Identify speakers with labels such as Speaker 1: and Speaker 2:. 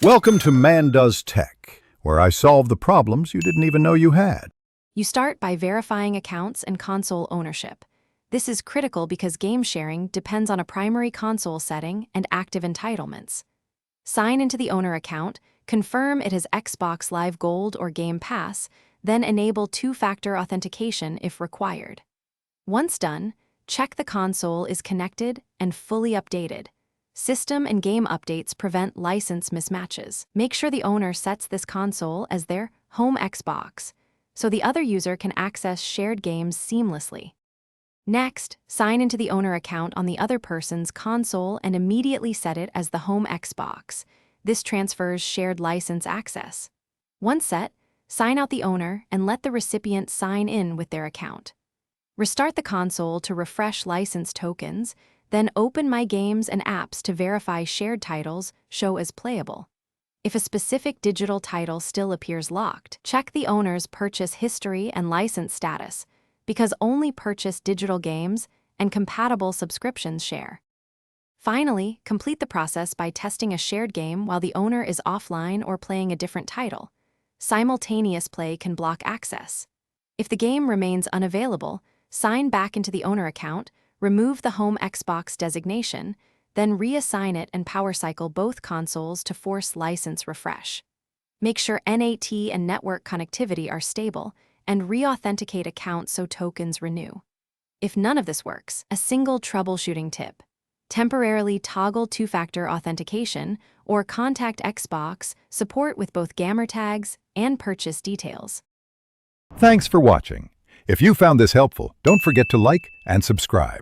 Speaker 1: Welcome to Man Does Tech, where I solve the problems you didn't even know you had.
Speaker 2: You start by verifying accounts and console ownership. This is critical because game sharing depends on a primary console setting and active entitlements. Sign into the owner account, confirm it has Xbox Live Gold or Game Pass, then enable two-factor authentication if required. Once done, check the console is connected and fully updated. System and game updates prevent license mismatches. Make sure the owner sets this console as their home Xbox, so the other user can access shared games seamlessly. Next, sign into the owner account on the other person's console and immediately set it as the home Xbox. This transfers shared license access. Once set, sign out the owner and let the recipient sign in with their account. Restart the console to refresh license tokens, then open My Games and Apps to verify shared titles show as playable. If a specific digital title still appears locked, check the owner's purchase history and license status, because only purchased digital games and compatible subscriptions share. Finally, complete the process by testing a shared game while the owner is offline or playing a different title. Simultaneous play can block access. If the game remains unavailable, sign back into the owner account, remove the home Xbox designation, then reassign it and power cycle both consoles to force license refresh. Make sure NAT and network connectivity are stable, and re-authenticate accounts so tokens renew. If none of this works, a single troubleshooting tip: temporarily toggle two-factor authentication or contact Xbox support with both gamer tags and purchase details.
Speaker 1: Thanks for watching. If you found this helpful, don't forget to like and subscribe.